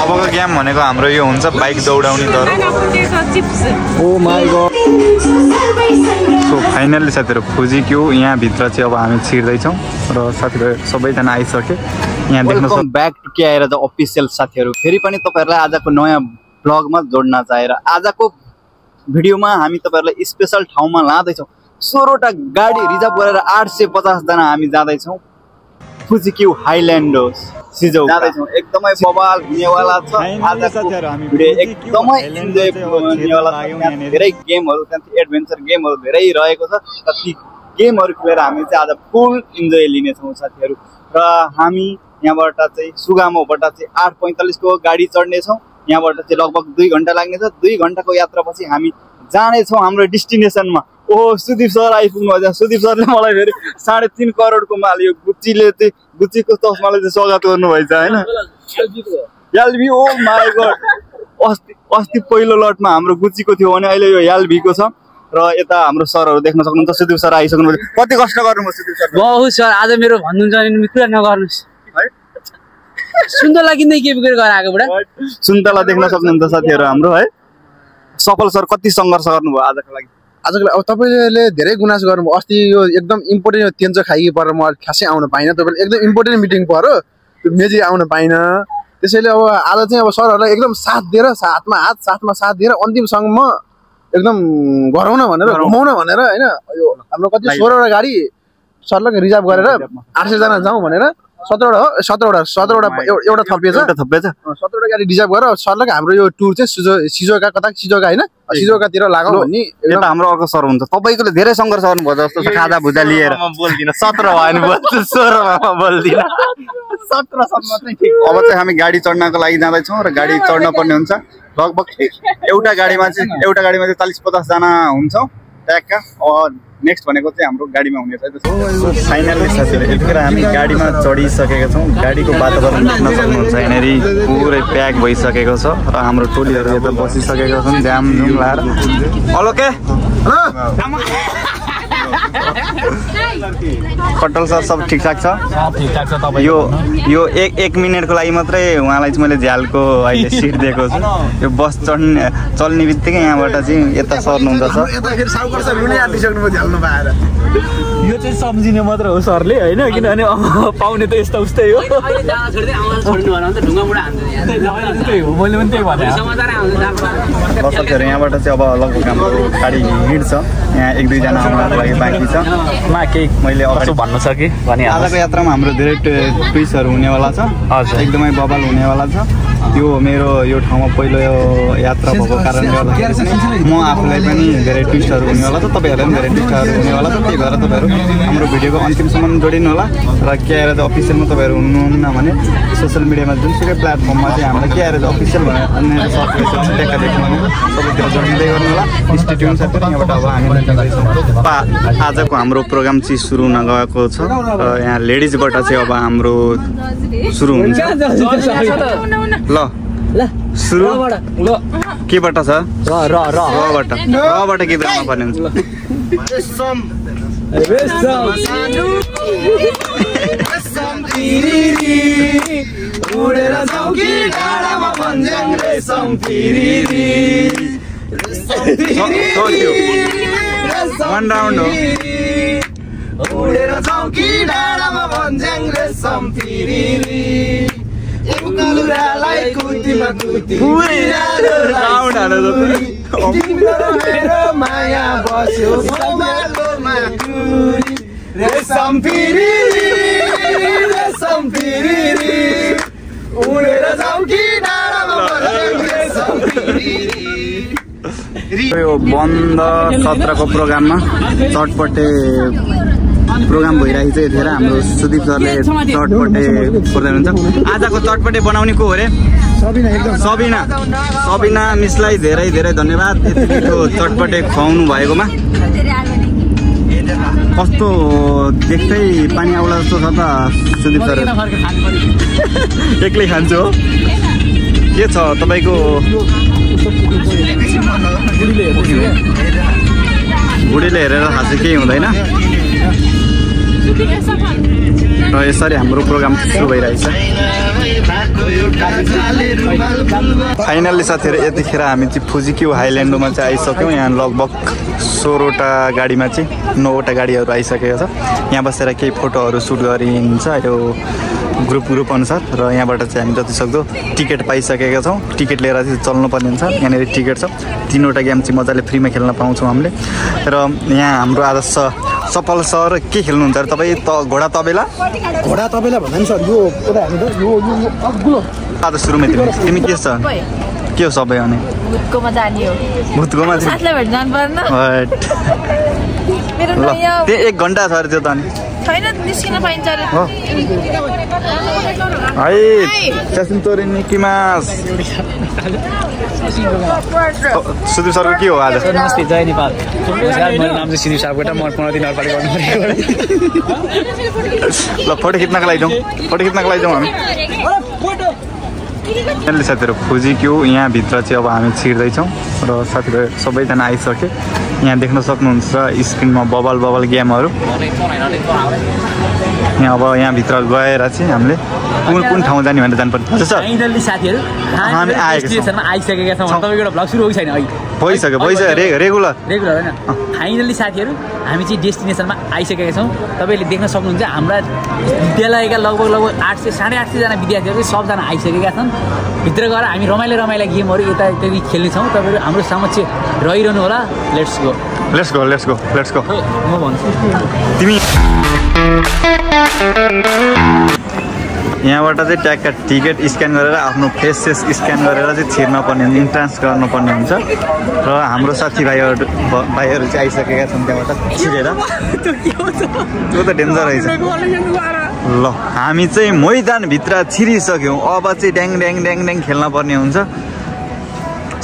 अबको गेम भनेको हाम्रो यो हुन्छ बाइक दौडाउने तर oh my god. So finally साथीहरु फुजिक्यू यहाँ भित्र चाहिँ अब हामी छिर्दैछौँ र साथीहरु सबैजना आइसके यहाँ देख्न सक्नुहुन्छ। ब्याक टु के आएर द अफिसियल साथीहरु फेरि पनि तपाईहरुलाई आजको नयाँ ब्लगमा जोड्न चाहेर आजको भिडियोमा हामी तपाईहरुलाई स्पेशल ठाउँमा लाँदैछौँ। 16 वटा गाडी रिजर्भ गरेर 850 जना हामी जाँदैछौँ फुजिक्यू हाइल्यान्डर्स सिजौ जाँदैछौँ। एकदमै बवाल हुनेवाला छ आजको भिडियो, एकदमै इन्जोय हुनेवाला छ। धेरै गेमहरु एडभेन्चर गेमहरु धेरै रहेको छ र ती गेमहरु खेलेर हामी चाहिँ आज फुल इन्जोय लिनेछौँ साथीहरु। र हामी यहाँबाट चाहिँ सुगामोबाट चाहिँ 8:45 को गाडी चढ्नेछौँ। यहाँबाट चाहिँ लगभग 2 घण्टा लाग्नेछ। 2 घण्टाको यात्रापछि हामी जानेछौँ हाम्रो डेस्टिनेसनमा। ओहो सुदीप सर आइपुग्नु भयो। सुदीप सरले मलाई फेरि 3.5 करोडको माल यो गुच्चीले चाहिँ गुच्चीको चस्माले चाहिँ स्वागत गर्नुभएछ हैन एलभी। ओ माय गॉड अस्ति पहिलो लटमा हाम्रो गुच्चीको थियो भने अहिले यो एलभीको छ। र यता हाम्रो सरहरु देख्न सक्नुहुन्छ सुदीप सर आइसक्नु भयो। कति कष्ट गर्नुभयो सुदीप सर? बहुत सर। आज मेरो भन्नुहुन्छ भने कुरा नगर्नुस् है। सुन्तला किन्दै के बिगर गराएको बुढा सुन्तला देख्न सक्नुहुन्छ साथीहरु हाम्रो है। सफल सर कति संघर्ष गर्नुभयो आजको लागि? आजको अब तपाईले धेरै गुनासो गर्नुभयो। अस्ति यो एकदम इम्पोर्टेन्ट तेन्चो खाइकी परेर म खासै आउन पाइन। तपाईले एकदम इम्पोर्टेन्ट मिटिङ पर्यो त्यो मेजी आउन पाइन। त्यसैले अब आज चाहिँ अब सरहरुलाई एकदम साथ दिएर साथमा साथ दिएर अन्तिमसम्म एकदम गराउन भनेर घुमाउन भनेर हैन। यो हाम्रो कति 16 वटा गाडी सरलाई रिजर्भ गरेर 800 जना जाउँ भनेर 17 वटा एउटा थपिएछ 17 वटा गाडी रिजर्भ गरेर सरलाई हाम्रो यो टुर चाहिँ सिजोका कता सिजोका हैन सिजोकातिर लागौँ भन्ने एउटा हाम्रो अर्को सर हुन्छ। तपाईकोले धेरै संघर्ष गर्नुभयो जस्तो छ खाजा भुजा लिएर। म बोल्दिन 17 भयो भने बोल्छु 16 मा बोल्दिन 17 सम्म चाहिँ ठीक। अब चाहिँ हामी गाडी चढ्नको लागि जाँदैछौँ र गाडी चढ्न पर्ने हुन्छ। लगभग एउटा गाडीमा चाहिँ 40-50 जना हुन्छौँ ट्याक्का। नेक्स्ट भनेको चाहिँ हाम्रो गाडीमा हुनेछ। फाइनली साथीहरु यतिखेर हामी गाडीमा चढिसकेका छौँ। गाडीको वातावरण देख्न सक्नुहुन्छ यहाँनेरि पुरै प्याक भइसकेको छ र हाम्रो टोलीहरु यता बसिसकेका छन् जामजुम लाएर। हेलो के कटल सर सब ठिकठाक छ? ठिकठाक छ। तपाईँ यो एक मिनेटको लागि मात्रै उहाँलाई चाहिँ मैले झ्यालको अहिले सिट दिएको छु। यो बस चल्ने बित्तिकै यहाँबाट चाहिँ यता सर्नुहुन्छ सर। यो चाहिँ सम्झिने मात्र हो सरले हैन, किनभने पाउने त यस्तो उस्तै हो। मैले पनि त्यही भने साथीहरु यहाँबाट चाहिँ अब लगभग हाम्रो गाडी हिँड्छ। यहाँ 1-2 जना आउनको लागि बाँकी छ। केही मैले अगाडि भन्नु छ कि भने आजको यात्रामा हाम्रो धेरै ट्विस्टहरु हुनेवाला छ। एकदमै बवाल हुनेवाला छ। यो मेरो यो ठाउँमा पहिलो यात्रा भएको कारणले गर्दाखेरि म आफूलाई पनि धेरै ट्विस्टहरु हुनेवाला छ। तपाईहरुलाई पनि धेरै ट्विस्टहरु हुनेवाला छ। त्यही भएर तपाईहरु हाम्रो भिडियोको अन्तिमसम्म जोडिनु होला। र के आएर त अफिसियलमा तपाईहरु हुनुहुन्न भने सोशल मिडियामा जुनसुकै प्लेटफर्ममा चाहिँ हाम्रो के आएर त अफिसियल भनेर अन्य सर्च गरेर ट्याक्का देख्नु भने सबैतिर जोडिँदै गर्नु होला। स्टे ट्युन साथीहरु। यहाँबाट अब हामी आजको हाम्रो प्रोग्राम चाहिँ सुरु हुन गएको छ र यहाँ लेडिजबाट चाहिँ अब हाम्रो सुरु हुन्छ। ल सुरु केबाट छ? रबाट के देख्न पर्ने हुन्छ? One round हो। उडेर चौकी डाँडामा भन्ज्याङ रेशम तिरिरी कुकुरालाई कुटीमा कुटी राउन्ड हाल्नु तिम्रो मेरो माया बस्यो समालोमा कुरी रेशम तिरिरी उडेर चौकी डाँडामा भन्ज्याङ रेशम तिरिरी। यो बन्द सत्रको प्रोग्राममा चटपटे प्रोग्राम भइरहेको छ। यतिखेर हाम्रो सुदीप सरले चटपटे खोज्दै हुनुहुन्छ। आजको चटपटे बनाउने को हो रे? सबिना मिसलाई धेरै धेरै धन्यवाद यतिको चटपटे खुवाउनु भएकोमा। कस्तो देख्दै पानी आउला जस्तो छ त सुदीप सर। एक्लै खान्छु हो। के छ तपाईको? बुढीले हेरेर खासै केही हुँदैन। र यसरी हाम्रो प्रोग्राम सुरु भइरहेछ। फाइनल्ली साथीहरू यतिखेर हामी चाहिँ फुजिक्यू हाइल्यान्डमा चाहिँ आइसक्यौँ। यहाँ लगभग 16वटा गाडीमा चाहिँ 9वटा गाडीहरू आइसकेको छ। यहाँ बसेर केही फोटोहरू सुट गरिन्छ यो ग्रुप अनुसार। र यहाँबाट चाहिँ हामी जतिसक्दो टिकट पाइसकेका छौँ। टिकट लिएर चाहिँ चल्नुपर्ने हुन्छ। यहाँनिर टिकट छ। 3वटा गेम चाहिँ मजाले फ्रीमा खेल्न पाउँछौँ हामीले। र यहाँ हाम्रो आज सफल सर के खेल्नुहुन्छ अरे तपाईँ? घोडा तबेला भन्दा नि सर यो अग्लो आज सुरुमै तिमी के छ के हो सबै अनि भूतकोमा जाने हो। भूतकोमा साथीलाई भेट्न जानु पर्दैन। मेरो ल त्यो 1 घन्टा छ अरे त्यो त अनि छैन निस्किन पाइन्छ अरे। है चासिन तोरी निकिमास सुदीप सरको के हो आज? नमस्ते, जय नेपाल। नमस्कार, मेरो नाम चाहिँ सुदीप सापकोटा, म 15 दिन अगाडि ल फोटो खिच्नको लागि जाउँ हामी। यहाँले साथीहरू फुजिक्यू यहाँभित्र चाहिँ अब हामी छिर्दैछौँ र साथीभाइ सबैजना आइसके। यहाँ देख्न सक्नुहुन्छ स्क्रिनमा बबल गेमहरू। यहाँ अब यहाँभित्र गएर चाहिँ हामीले कुन ठाउँ जाने भनेर जानुपर्छ सर? साथीहरू हामी आइसकेका छौँ। तपाईँको एउटा भ्लग सुरु हो छैन? भइसक्यो रेगुलर होइन। फाइनल्ली साथीहरू हामी चाहिँ डेस्टिनेसनमा आइसकेका छौँ। तपाईँले देख्न सक्नुहुन्छ हाम्रा विद्यालयका लगभग 800 साढे 800 जना विद्यार्थीहरू सबजना आइसकेका छन्। भित्र गएर हामी रमाइला गेमहरू यताउति खेल्नेछौँ। तपाईँहरू हाम्रो समक्ष रहिरहनु होला। Let's go. म भन्छु तिमी यहाँबाट चाहिँ ट्यागका टिकट स्क्यान गरेर आफ्नो फेस स्क्यान गरेर चाहिँ छिर्न पर्ने हुन्छ, इन्ट्रान्स गर्नुपर्ने हुन्छ। र हाम्रो साथीभाइहरू चाहिँ आइसकेका छन् त्यहाँबाट छिरेर। त्यो त डेन्जर रहेछ। ल हामी चाहिँ मैदानभित्र छिरिसक्यौँ। अब चाहिँ ड्याङ खेल्न पर्ने हुन्छ।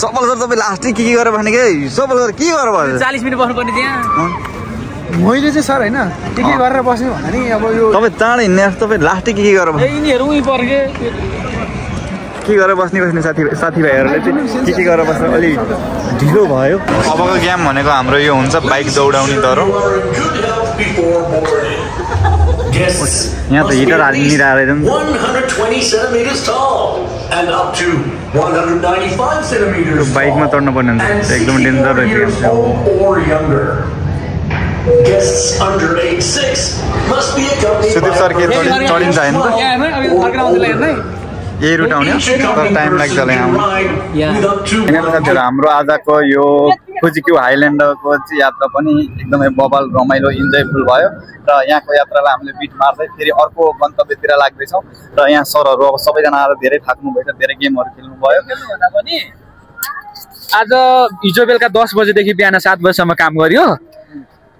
सफल सर तपाईँ लास्टै के गरेर भने कि सफल सर के गरेर भयो? 40 मिनट बस्नुपर्ने त्यहाँ। मैले चाहिँ सर होइन के गरेर बस्यो भन्दा नि अब यो तपाईँ चाँडै हिँड्ने तपाईँ लास्टै के गरेर यिनीहरू उहीँ पर्के के गरेर बस्ने साथीभाइहरूले चाहिँ के गरेर बस्नु अलिक ढिलो भयो। अबको गेम भनेको हाम्रो यो हुन्छ बाइक दौडाउने दरो। यहाँ त हिटर हालिरहेको रहेछ। 120 centimeters tall and up to 195 centimeters बाइकमा चढ्नु पर्ने हुन्छ। एकदम डेन्जर रहेछ। Guests under age 6 must be accompanied Sudeep sir के चढिन्छ होइन त? यही रुट आउने तर टाइम लाग्छ होला यहाँ साथीहरू। हाम्रो आजको यो फुजिक्यू हाइल्यान्डको चाहिँ यात्रा पनि एकदमै बबाल रमाइलो इन्जोयफुल भयो। र यहाँको यात्रालाई हामीले बिट मार्दै फेरि अर्को गन्तव्यतिर लाग्दैछौँ। र यहाँ सरहरू अब सबैजना आएर धेरै थाक्नु भएछ, धेरै गेमहरू खेल्नुभयो। आज हिजो बेलुका 10 बजेदेखि बिहान 7 बजीसम्म काम गर्यो।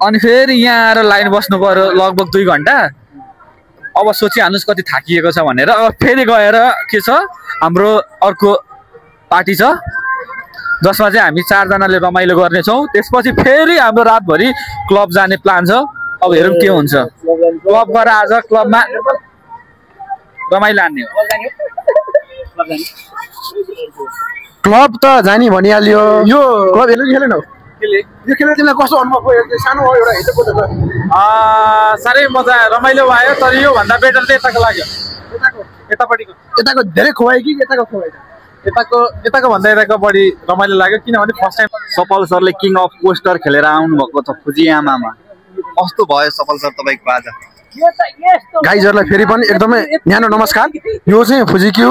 अनि फेरि यहाँ आएर लाइन बस्नु पर्यो लगभग 2 घन्टा। अब सोचिहाल्नुहोस् कति थाकिएको छ भनेर। अब फेरि गएर के छ हाम्रो अर्को पार्टी छ जसमा चाहिँ हामी 4 जनाले रमाइलो गर्नेछौँ। त्यसपछि फेरि हाम्रो रातभरि क्लब जाने प्लान छ। अब हेरौँ के हुन्छ। क्लब गएर आज क्लबमा रमाइलो हान्ने हो। क्लब त जाने भनिहाल्यो। यो क्लब खेलेन हो यो खेलेर तिमीलाई कस्तो अनुभव भयो? सानो हो एउटा हिजोको त साह्रै मजा रमाइलो भयो। तर यो भन्दा बेटर चाहिँ यताको लाग्यो। यताको धेरै खुवायो कि यताको खुवायो? यताको भन्दा यताको बढी रमाइलो लाग्यो। किनभने फर्स्ट टाइम सफल सरले किङ अफ कोस्टर खेलेर आउनु भएको छ फुजियामामा। कस्तो भयो सफल सर तपाईँको आज? गाइजहरूलाई फेरि पनि एकदमै न्यानो नमस्कार। यो चाहिँ फुजिक्यू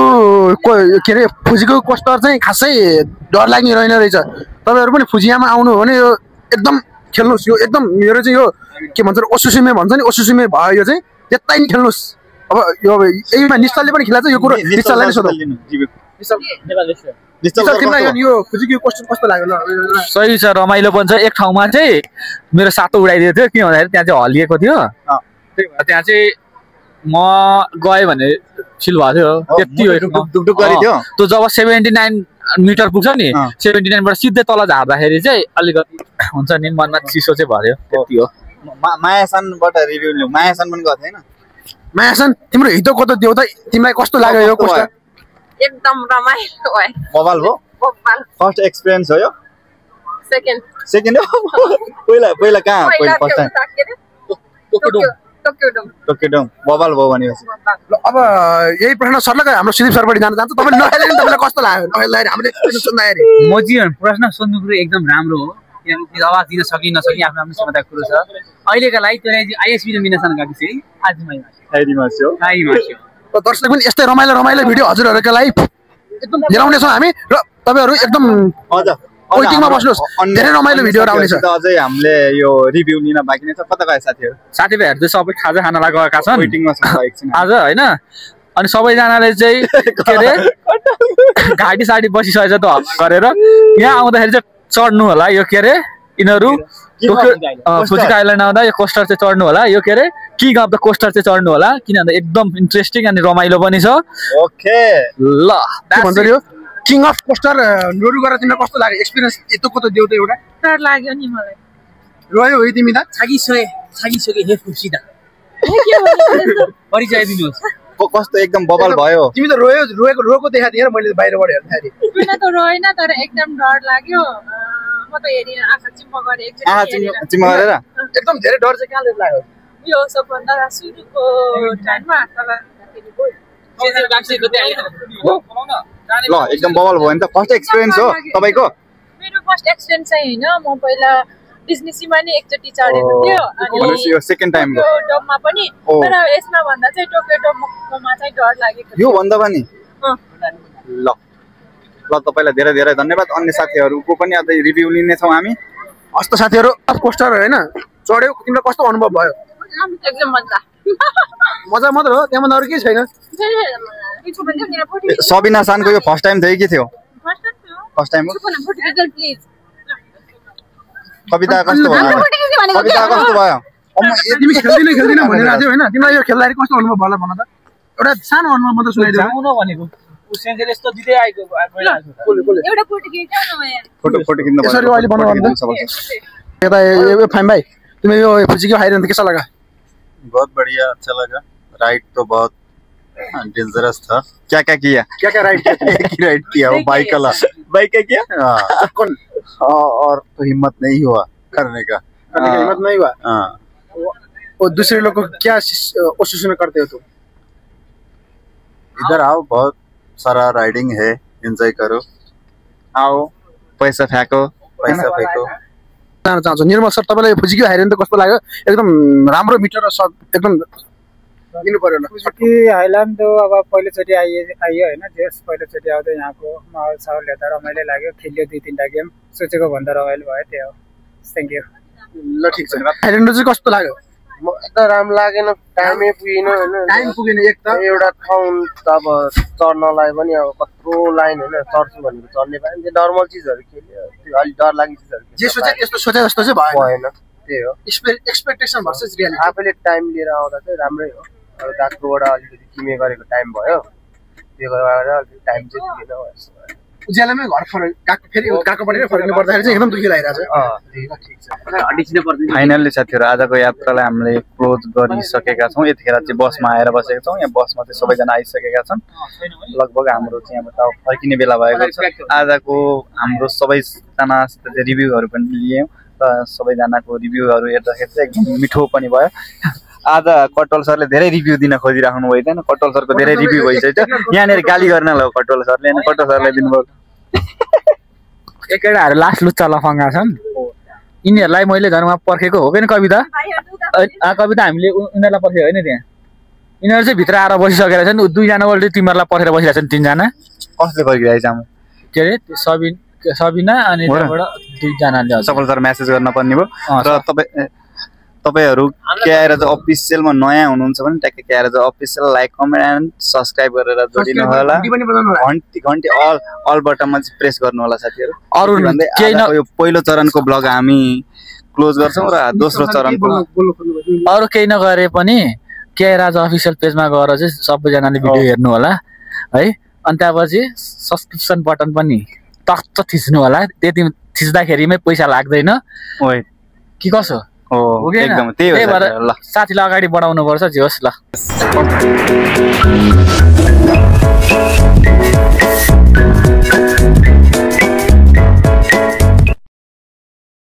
के अरे फुजिक्यू कोस्टर चाहिँ खासै डर लाग्ने रहेन रहेछ। तपाईँहरू पनि फुजियामा आउनु हो भने यो एकदम खेल्नुहोस्। यो एकदम मेरो चाहिँ यो के भन्छ ओसुसुमे भन्छ नि, ओसुसुमे भयो यो चाहिँ त्यतै नि खेल्नुहोस्। अब यो यहीमा निश्चलले पनि खेलाएको छ यो कुरो। निश्चललाई सोधौँ तिमीलाई यो फुजिक्यू कोस्टर कस्तो लाग्यो? सही छ, रमाइलो पनि छ। एक ठाउँमा चाहिँ मेरो सातो उडाइदिएको थियो। के भन्दाखेरि त्यहाँ चाहिँ हल्लिएको थियो। त्यहाँ चाहिँ म गएँ भने फिल भएको थियो। त्यति हो। त्यो जब 79 मिटर पुग्छ नि 79बाट सिधै तल झार्दाखेरि चाहिँ अलिकति हुन्छ नि मनमा चिसो चाहिँ भयो। त्यति हो। मायासनबाट रिभ्यू लिउँ। मायासन पनि गएको थिएन? मायासन तिम्रो हिजोको त देऊ त तिमीलाई कस्तो लाग्यो यो कोस्टर? एकदम रमाइलो भयो। बबाल भयो। फर्स्ट एक्सपिरियन्स हो यो? सेकेन्ड हो। पहिला कहाँ फर्स्ट टाइम? टोक्यो डोम बबाल भयो भनेपछि अब यही प्रश्न सरलाई हाम्रो सुदीप सरबाट जान चाहन्छ तपाईले नखेले नि तपाईलाई कस्तो लाग्यो नखेल्दाखेरि हामीले सुन्दाखेरि म चाहिँ प्रश्न सोध्नु कुरो एकदम राम्रो हो किनकि आवाज दिन सकि नसकि आफ्नो आफ्नो क्षमताको कुरो छ अहिलेका लागि त्यो आइएसबी नोमिनेसन गएको छ आज दर्शक पनि यस्तै रमाइलो भिडियो हजुरहरुका लागि एकदम हेराउने छौं हामी र तपाईहरु एकदम वेटिङमा बस्नुस् धेरै रमाइलो भिडियोहरु आउने छ अझै हामीले यो रिभ्यु लिन बाँकी नै छ कता गए साथीभाइहरु चाहिँ सबै खाजा खानलाई गएका छन् वेटिङमा छ एकछिन आज हैन अनि सबैजनाले चाहिँ के रे गाडी साडी बसिसकेछ त गरेर यहाँ आउँदाखेरि चाहिँ चढ्नु होला यो के रे यिनीहरु फुजिका आइल्यान्ड आउँदा यो कोस्टर चाहिँ चढ्नु होला यो के रे किङ अफ द कोस्टर चाहिँ चढ्नु होला किनभने एकदम इन्ट्रेस्टिङ अनि रमाइलो पनि छ ओके ल के भन्छ यो किङ अफ कोस्टर रोड गरेर तिमीलाई कस्तो लाग्यो एक्सपीरियन्स यतोको त देउ त एउटा डर लाग्यो नि मलाई रोयो है तिमी त छागिसके हे खुसीदा परिचय दिनुहोस् कस्तो एकदम बबल भयो तिमी त रोएको देखादिए मैले बाहिरबाट हेर्दाखेरि किन त रोएन तर एकदम डर लाग्यो म त हेरिन आँखा चिम्म गरे एकचोटी चिम्म गरेर एकदम धेरै डर चाहिँ कहाँले लाग्यो यो सबभन्दा सुरुको टाइममा तल ल एकदम बबल भयो नि त फर्स्ट एक्सपिरियन्स हो तपाईको मेरो फर्स्ट एक्सपिरियन्स चाहिँ हैन म पहिला डिज्नीसीमा नि एकचोटी चढेको थियो अनि यो सेकेन्ड टाइम हो डोममा पनि तर यसमा भन्दा चाहिँ टोक्यो डोममा चाहिँ डर लागेको यो भन्दा पनि ल तपाईलाई धेरै धेरै धन्यवाद अन्य साथीहरुको पनि अझै रिभ्यु लिने छौं हामी हस्त साथीहरु अफ कोस्टर हैन चढ्यो तिमीलाई कस्तो अनुभव भयो एकदम मजा मात्र हो त्यहाँभन्दा अरु के छैन सबिना सानको यो फर्स्ट टाइम थियो के थियो फर्स्ट टाइम हो कविता कस्तो भयो तिमी खेल्दिन भनेर आजै हैन तिमीलाई यो खेल्दाखेरि कस्तो अनुभव भयो भन त एउटा सानो अनुभव मात्र सुनाइदिनु भनेको उसेन्जेल यस्तो दिदै आएको एउटा फोटो खिचाउन भयो फोटो खिच्न भयो यसरी अहिले बनाउनु भन्दा यता यो फाइन भाइ तुम्हें यो फुजिको हाइरन कैसा लगा बहुत बढ़िया अच्छा लगा राइड तो बहुत डेंजरस था क्या राइड किया वो बाइक वाला बाइक का किया कौन और तो हिम्मत नहीं हुआ करने का हिम्मत नहीं हुआ और दूसरे लोग को क्या कोशिश में करते हो तुम इधर आओ बहुत सारा राइडिंग है एंजॉय करो आओ पैसा फेंको चाहन्छु निर्मल सर तपाईलाई फुजिको हाइरन त कस्तो लाग्यो एकदम राम्रो मिटर र सर्ट एकदम दिनु पर्यो ल फुजिकी हाइल्यान्ड त अब पहिलोचोटि आइयो हैन जस पहिलोचोटि आउँदा यहाँको माहौल साहौल हेर्दा रमाइलो लाग्यो खेल्यो 2-3टा गेम सोचेको भन्दा रमाइलो भयो त्यो थ्यांक यू ल ठीक छ हाइल्यान्ड चाहिँ कस्तो लाग्यो म त राम्रो लागेन टाइमै पुगेन हैन टाइम पुगेन एक त एउटा ठाउँ अब चढ्नलाई पनि अब कत्रो लाइन हैन चढ्छु भनेको चढ्ने पाएन त्यो नर्मल चीजहरु खेल्यो त्यो अलि डर लाग्ने चीजहरु जे सोचे त्यस्तो सोचे जस्तो चाहिँ भएन त्यही हो एक्सपेक्टेसन भर्सेस रियालिटी आफैले टाइम लिएर आउँदा चाहिँ राम्रै हो अब डाक्टरबाट अलिकति किमे गरेको टाइम भयो त्यो गरेर टाइम चाहिँ पुगेन उज्यालोमै घर फेरि गएको पनि फर्किनु पर्दाखेरि चाहिँ एकदम दुखी लागिरहेछ फाइनल्ली साथीहरु आजको यात्रालाई हामीले क्लोज गरिसकेका छौं यतिखेर चाहिँ बसमा आएर बसेका छौं यहाँ बसमा चाहिँ सबैजना आइसकेका छन् लगभग हाम्रो चाहिँ यहाँबाट फर्किने बेला भएको छ आजको हाम्रो सबैजना रिभ्युहरु पनि लियौं र सबैजनाको रिभ्युहरु हेर्दाखेरि चाहिँ एकदम मिठो पनि भयो आज कटवल सरले धेरै रिभ्यु दिन खोजिराख्नु भयो हैन कटवल सरको धेरै रिभ्यु भइसक्यो यहाँनेर गाली गर्न ल कटवल सरले हैन कटवल सरले दिनुभयो एकेटाहरु लास्ट लुच्चा लफंगा छन् यिनीहरुलाई मैले घरमा पर्खेको हो पनि कविता कविता हामीले उनीहरुलाई पर्खेको हैन त्यहाँ यिनीहरु चाहिँ भित्र आएर बसिसकेका छन् दुईजना बोल्दै तिमीहरुलाई पर्खेर बसिरहेका छन् तीनजना कसले पर्खिरहेछ आमा के रे सबिना अनि त्यहाँबाट दुईजनाले सफल सर मेसेज गर्न पर्ने भयो र तपाईहरु के आएर चाहिँ अफिसियलमा नयाँ हुनुहुन्छ भने ट्याक्कै के आएर चाहिँ official like comment and subscribe गरेर जोडिनु होला घण्टी अल बटनमा चाहिँ प्रेस गर्नु होला साथीहरु अरु यो पहिलो चरणको ब्लग हामी क्लोज गर्छौं र दोस्रो चरणको अरु केही नगरे पनि के राज अफिसियल पेजमा गएर चाहिँ सबैजनाले भिडियो हेर्नु होला है अनि त्यसपछि सब्स्क्रिप्सन बटन पनि टक्क थिच्नु होला त्यति थिच्दाखेरिमै पैसा लाग्दैन ओइ के कसो हो एकदम त्यही हो ल साथीलाई अगाडि बढाउनु पर्छ जे होस् ल